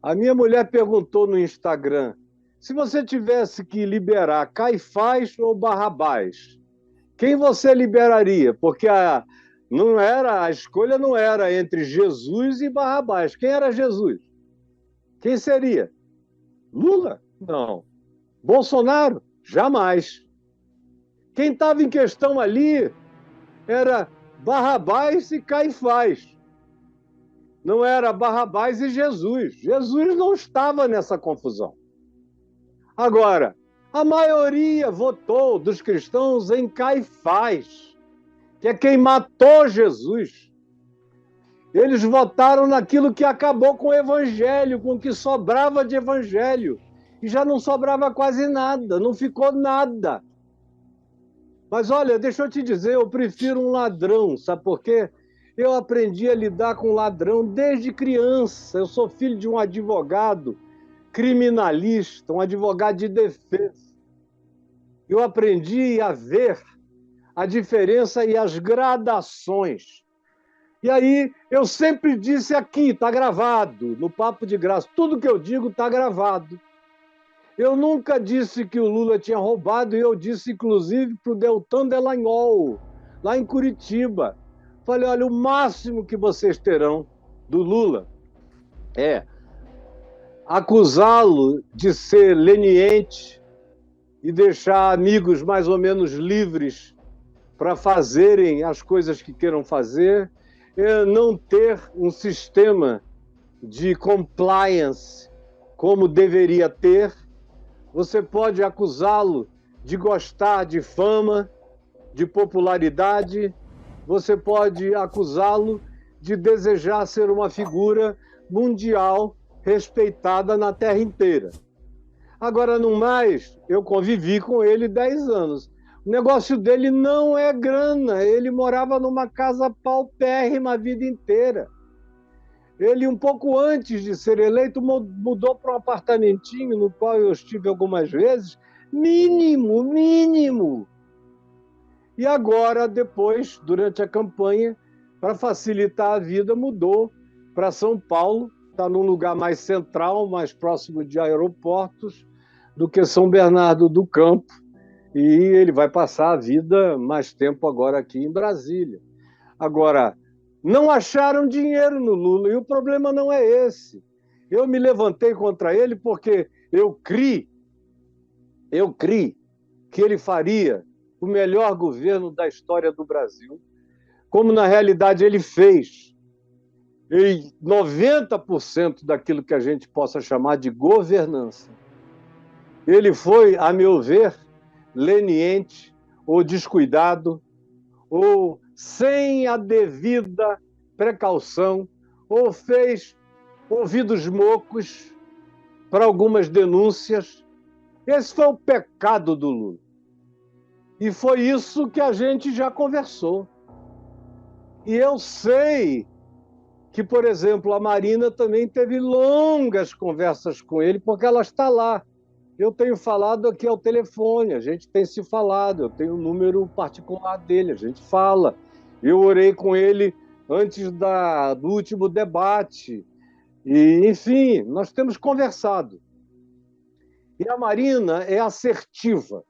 A minha mulher perguntou no Instagram: se você tivesse que liberar Caifás ou Barrabás, quem você liberaria? Porque a escolha não era entre Jesus e Barrabás. Quem era Jesus? Quem seria? Lula? Não. Bolsonaro? Jamais. Quem estava em questão ali era Barrabás e Caifás. Não era Barrabás e Jesus. Jesus não estava nessa confusão. Agora, a maioria votou dos cristãos em Caifás, que é quem matou Jesus. Eles votaram naquilo que acabou com o evangelho, com o que sobrava de evangelho. E já não sobrava quase nada, não ficou nada. Mas olha, deixa eu te dizer, eu prefiro um ladrão, sabe por quê? Eu aprendi a lidar com ladrão desde criança. Eu sou filho de um advogado criminalista, um advogado de defesa. Eu aprendi a ver a diferença e as gradações. E aí, eu sempre disse aqui, está gravado, no Papo de Graça, tudo que eu digo está gravado. Eu nunca disse que o Lula tinha roubado, e eu disse, inclusive, para o Deltan Delagnol, lá em Curitiba. Falei, olha, o máximo que vocês terão do Lula é acusá-lo de ser leniente e deixar amigos mais ou menos livres para fazerem as coisas que queiram fazer, não ter um sistema de compliance como deveria ter. Você pode acusá-lo de gostar de fama, de popularidade, você pode acusá-lo de desejar ser uma figura mundial respeitada na terra inteira. Agora, no mais, eu convivi com ele 10 anos. O negócio dele não é grana, ele morava numa casa paupérrima a vida inteira. Ele, um pouco antes de ser eleito, mudou para um apartamentinho no qual eu estive algumas vezes, mínimo, mínimo. E agora, depois, durante a campanha, para facilitar a vida, mudou para São Paulo, está num lugar mais central, mais próximo de aeroportos, do que São Bernardo do Campo, e ele vai passar a vida mais tempo agora aqui em Brasília. Agora, não acharam dinheiro no Lula, e o problema não é esse. Eu me levantei contra ele porque eu criei que ele faria o melhor governo da história do Brasil, como na realidade ele fez. E 90% daquilo que a gente possa chamar de governança. Ele foi, a meu ver, leniente ou descuidado, ou sem a devida precaução, ou fez ouvidos mocos para algumas denúncias. Esse foi o pecado do Lula. E foi isso que a gente já conversou. E eu sei que, por exemplo, a Marina também teve longas conversas com ele, porque ela está lá. Eu tenho falado aqui ao telefone, a gente tem se falado, eu tenho o número particular dele, a gente fala. Eu orei com ele antes do último debate. E, enfim, nós temos conversado. E a Marina é assertiva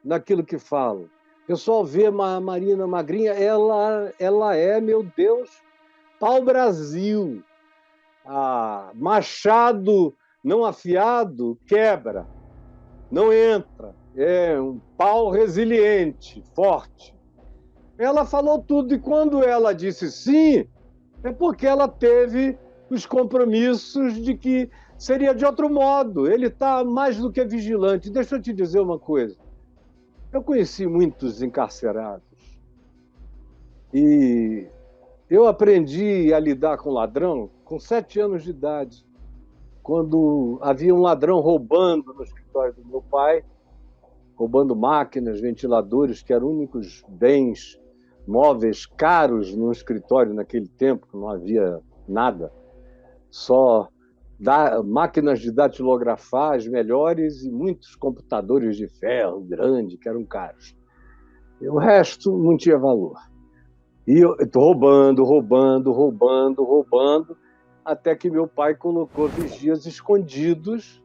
naquilo que fala. O pessoal vê a Marina magrinha, ela é, meu Deus, pau-brasil. Machado não afiado quebra, não entra. É um pau resiliente, forte. Ela falou tudo, e quando ela disse sim, é porque ela teve os compromissos de que seria de outro modo. Ele está mais do que vigilante. Deixa eu te dizer uma coisa. Eu conheci muitos encarcerados e eu aprendi a lidar com ladrão com 7 anos de idade, quando havia um ladrão roubando no escritório do meu pai, roubando máquinas, ventiladores, que eram únicos bens móveis caros no escritório naquele tempo, que não havia nada, só máquinas de datilografar as melhores e muitos computadores de ferro grande, que eram caros. E o resto não tinha valor. E eu roubando. até que meu pai colocou vigias escondidos,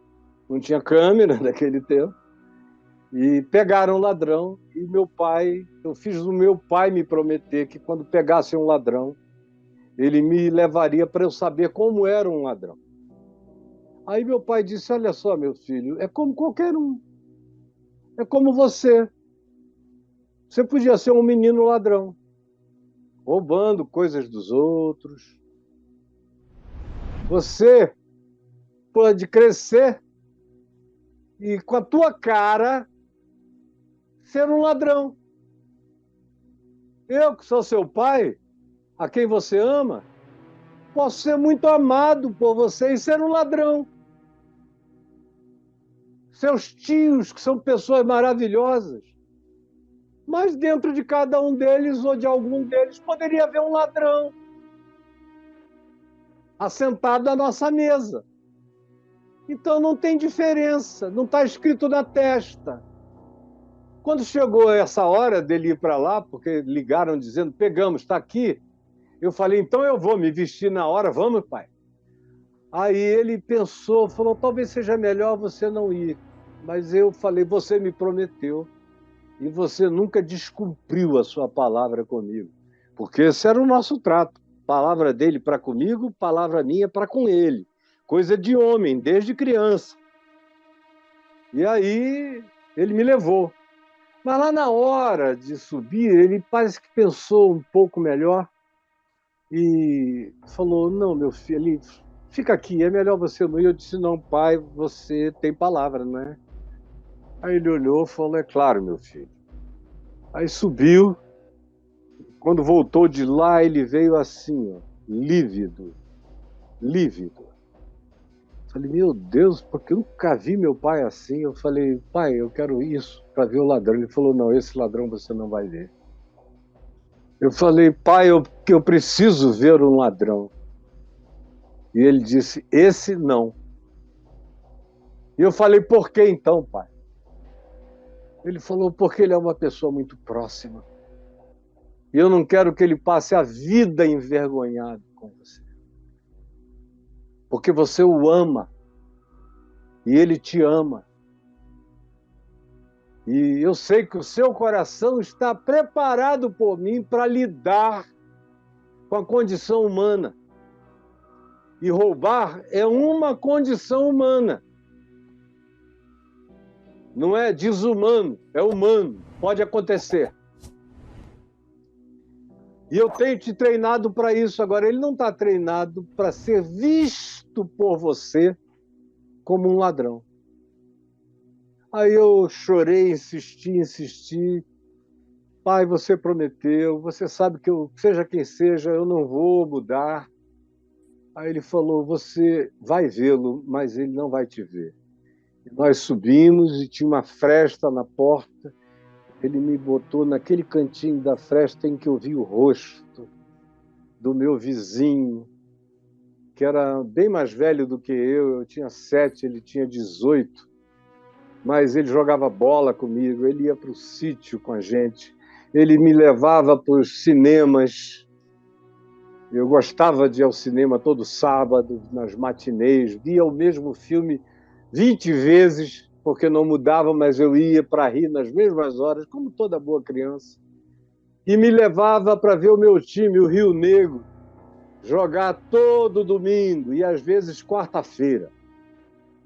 não tinha câmera naquele tempo, e pegaram o ladrão. E eu fiz o meu pai me prometer que quando pegasse um ladrão, ele me levaria para eu saber como era um ladrão. Aí meu pai disse: olha só, meu filho, é como qualquer um, é como você. Você podia ser um menino ladrão, roubando coisas dos outros. Você pode crescer e, com a tua cara, ser um ladrão. Eu, que sou seu pai, a quem você ama, posso ser muito amado por você e ser um ladrão. Seus tios, que são pessoas maravilhosas, mas dentro de cada um deles ou de algum deles poderia haver um ladrão assentado à nossa mesa. Então não tem diferença, não está escrito na testa. Quando chegou essa hora dele ir para lá, porque ligaram dizendo: pegamos, está aqui, eu falei: então eu vou me vestir na hora, vamos, pai. Aí ele pensou, falou: talvez seja melhor você não ir. Mas eu falei: você me prometeu e você nunca descumpriu a sua palavra comigo, porque esse era o nosso trato. Palavra dele para comigo, palavra minha para com ele. Coisa de homem, desde criança. E aí ele me levou. Mas lá na hora de subir, ele parece que pensou um pouco melhor e falou: não, meu filho, fica aqui, é melhor você não ir. Eu disse: não, pai, você tem palavra, não é? Aí ele olhou e falou: é claro, meu filho. Aí subiu. Quando voltou de lá, ele veio assim, ó, lívido, lívido. Falei: meu Deus, porque eu nunca vi meu pai assim. Eu falei: pai, eu quero isso para ver o ladrão. Ele falou: não, esse ladrão você não vai ver. Eu falei: pai, eu preciso ver um ladrão. E ele disse: esse não. E eu falei: por que então, pai? Ele falou: porque ele é uma pessoa muito próxima. E eu não quero que ele passe a vida envergonhado com você. Porque você o ama. E ele te ama. E eu sei que o seu coração está preparado por mim para lidar com a condição humana. E roubar é uma condição humana. Não é desumano, é humano. Pode acontecer. E eu tenho te treinado para isso. Agora, ele não está treinado para ser visto por você como um ladrão. Aí eu chorei, insisti. Pai, você prometeu, você sabe que eu, seja quem seja, eu não vou mudar. Aí ele falou: você vai vê-lo, mas ele não vai te ver. E nós subimos e tinha uma fresta na porta. Ele me botou naquele cantinho da fresta em que eu vi o rosto do meu vizinho, que era bem mais velho do que eu tinha 7, ele tinha 18, mas ele jogava bola comigo, ele ia para o sítio com a gente, ele me levava para os cinemas. Eu gostava de ir ao cinema todo sábado, nas matinês, via o mesmo filme 20 vezes, porque não mudava, mas eu ia para rir nas mesmas horas, como toda boa criança. E me levava para ver o meu time, o Rio Negro, jogar todo domingo e às vezes quarta-feira.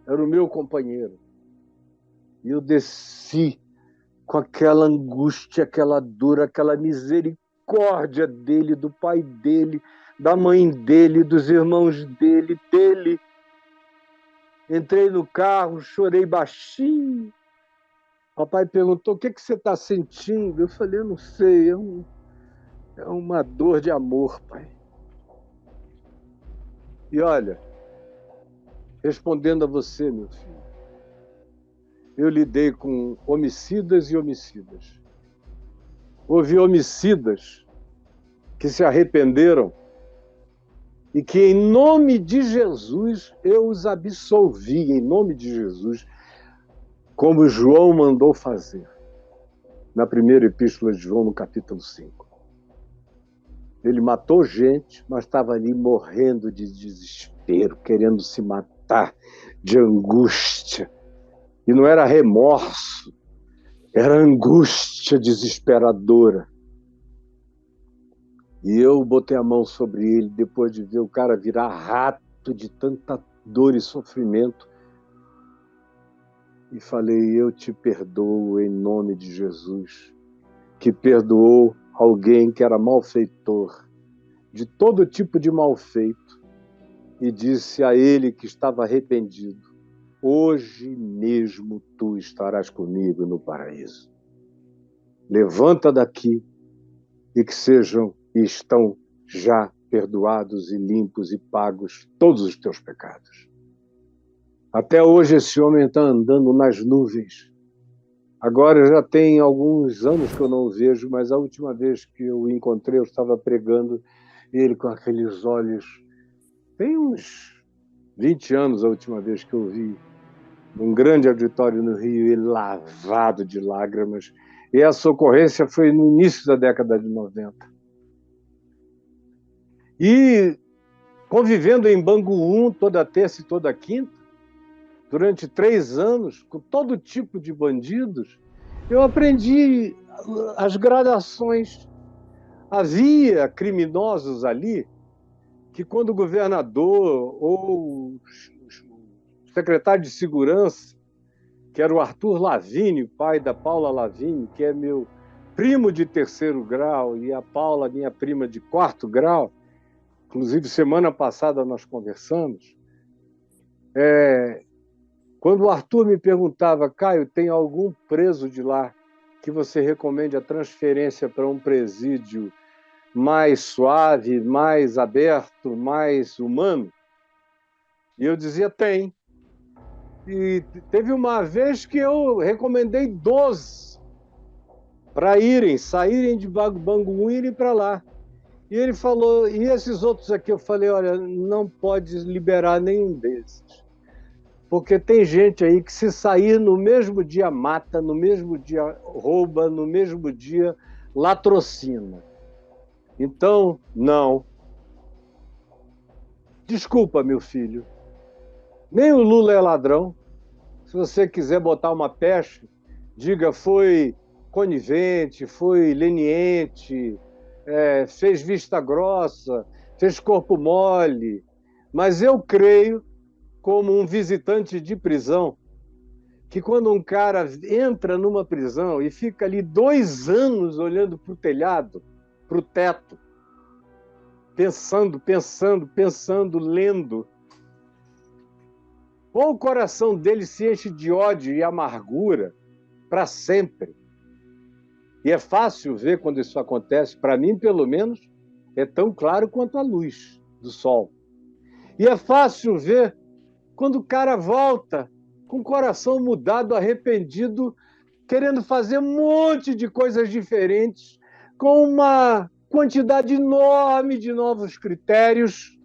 Era o meu companheiro. E eu desci com aquela angústia, aquela dor, aquela misericórdia dele, do pai dele, da mãe dele, dos irmãos dele. Entrei no carro, chorei baixinho. Papai perguntou: o que você está sentindo? Eu falei: eu não sei, é uma dor de amor, pai. E olha, respondendo a você, meu filho, eu lidei com homicidas e homicidas. Houve homicidas que se arrependeram e que, em nome de Jesus, eu os absolvi, em nome de Jesus, como João mandou fazer, na primeira epístola de João, no capítulo 5. Ele matou gente, mas estava ali morrendo de desespero, querendo se matar, de angústia. E não era remorso, era angústia desesperadora. E eu botei a mão sobre ele, depois de ver o cara virar rato de tanta dor e sofrimento, e falei: eu te perdoo em nome de Jesus, que perdoou alguém que era malfeitor, de todo tipo de malfeito, e disse a ele que estava arrependido: hoje mesmo tu estarás comigo no paraíso. Levanta daqui e que sejam e estão já perdoados e limpos e pagos todos os teus pecados. Até hoje esse homem está andando nas nuvens. Agora já tem alguns anos que eu não o vejo, mas a última vez que eu o encontrei, eu estava pregando, e ele com aqueles olhos. Tem uns 20 anos a última vez que eu vi, num grande auditório no Rio, ele lavado de lágrimas. E essa ocorrência foi no início da década de 90. E convivendo em Bangu 1 toda terça e toda quinta, durante 3 anos, com todo tipo de bandidos, eu aprendi as gradações. Havia criminosos ali que, quando o governador ou o secretário de segurança, que era o Arthur Lavigne, pai da Paula Lavigne, que é meu primo de 3º grau, e a Paula, minha prima de 4º grau, inclusive semana passada nós conversamos, quando o Arthur me perguntava: Caio, tem algum preso de lá que você recomende a transferência para um presídio mais suave, mais aberto, mais humano? E eu dizia: tem. E teve uma vez que eu recomendei 12 para saírem de Bangu e irem para lá. E ele falou: e esses outros aqui? Eu falei: olha, não pode liberar nenhum desses. Porque tem gente aí que, se sair no mesmo dia, mata, no mesmo dia rouba, no mesmo dia latrocina. Então, não. Desculpa, meu filho. Nem o Lula é ladrão. Se você quiser botar uma pecha, diga: foi conivente, foi leniente, fez vista grossa, fez corpo mole. Mas eu creio, como um visitante de prisão, que quando um cara entra numa prisão e fica ali 2 anos olhando para o telhado, para o teto, pensando, lendo, ou o coração dele se enche de ódio e amargura para sempre. E é fácil ver quando isso acontece, para mim, pelo menos, é tão claro quanto a luz do sol. E é fácil ver quando o cara volta com o coração mudado, arrependido, querendo fazer um monte de coisas diferentes, com uma quantidade enorme de novos critérios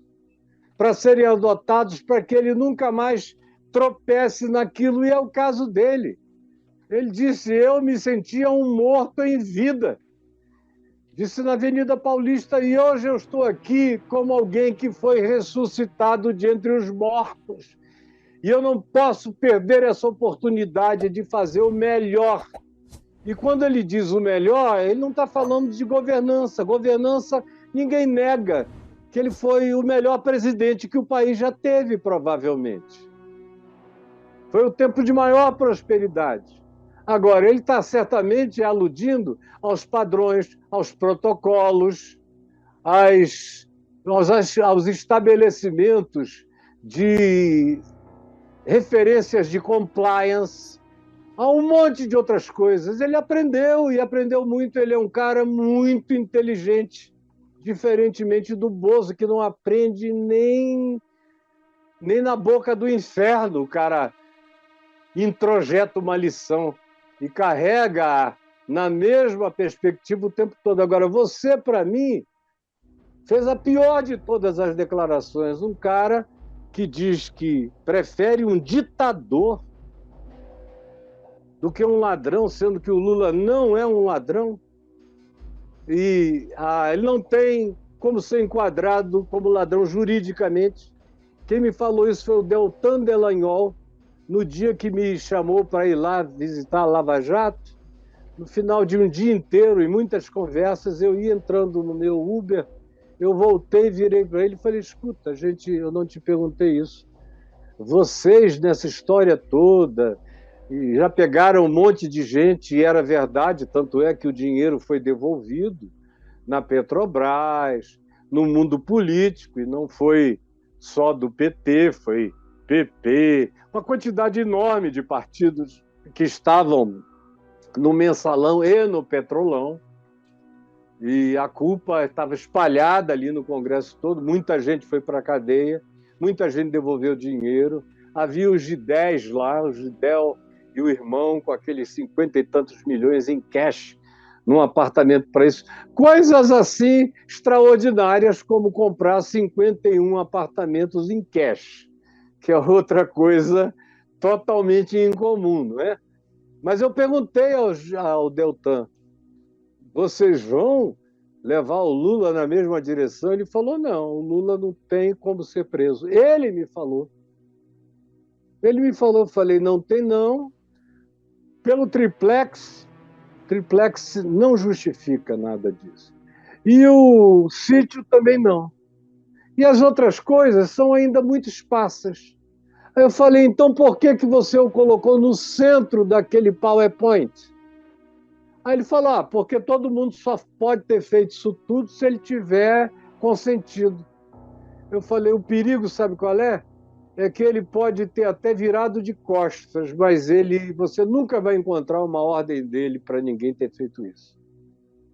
para serem adotados, para que ele nunca mais tropece naquilo. E é o caso dele. Ele disse: eu me sentia um morto em vida. Disse na Avenida Paulista: e hoje eu estou aqui como alguém que foi ressuscitado de entre os mortos. E eu não posso perder essa oportunidade de fazer o melhor. E quando ele diz o melhor, ele não está falando de governança. Governança, ninguém nega que ele foi o melhor presidente que o país já teve, provavelmente. Foi o tempo de maior prosperidade. Agora, ele está certamente aludindo aos padrões, aos protocolos, aos estabelecimentos de referências de compliance, a um monte de outras coisas. Ele aprendeu, e aprendeu muito. Ele é um cara muito inteligente, diferentemente do Bozo, que não aprende nem na boca do inferno. O cara introjeta uma lição e carrega na mesma perspectiva o tempo todo. Agora, você, para mim, fez a pior de todas as declarações. Um cara que diz que prefere um ditador do que um ladrão, sendo que o Lula não é um ladrão. E ele não tem como ser enquadrado como ladrão juridicamente. Quem me falou isso foi o Deltan Delagnol, no dia que me chamou para ir lá visitar a Lava Jato. No final de um dia inteiro, em muitas conversas, eu ia entrando no meu Uber, eu voltei, virei para ele e falei, escuta, eu não te perguntei isso. Vocês, nessa história toda, já pegaram um monte de gente e era verdade, tanto é que o dinheiro foi devolvido na Petrobras, no mundo político, e não foi só do PT, foi PP, uma quantidade enorme de partidos que estavam no Mensalão e no Petrolão, e a culpa estava espalhada ali no Congresso todo, muita gente foi para a cadeia, muita gente devolveu dinheiro, havia os Gidéis lá, o Gidel e o irmão com aqueles 50 e tantos milhões em cash num apartamento para isso. Coisas assim extraordinárias como comprar 51 apartamentos em cash, que é outra coisa totalmente incomum, não é? Mas eu perguntei ao Deltan, vocês vão levar o Lula na mesma direção? Ele falou, não, o Lula não tem como ser preso. Ele me falou. Eu falei, não tem não. Pelo triplex não justifica nada disso. E o sítio também não. E as outras coisas são ainda muito esparsas. Aí eu falei, então por que você o colocou no centro daquele PowerPoint? Aí ele falou, porque todo mundo só pode ter feito isso tudo se ele tiver consentido. Eu falei, o perigo, sabe qual é? É que ele pode ter até virado de costas, mas você nunca vai encontrar uma ordem dele para ninguém ter feito isso.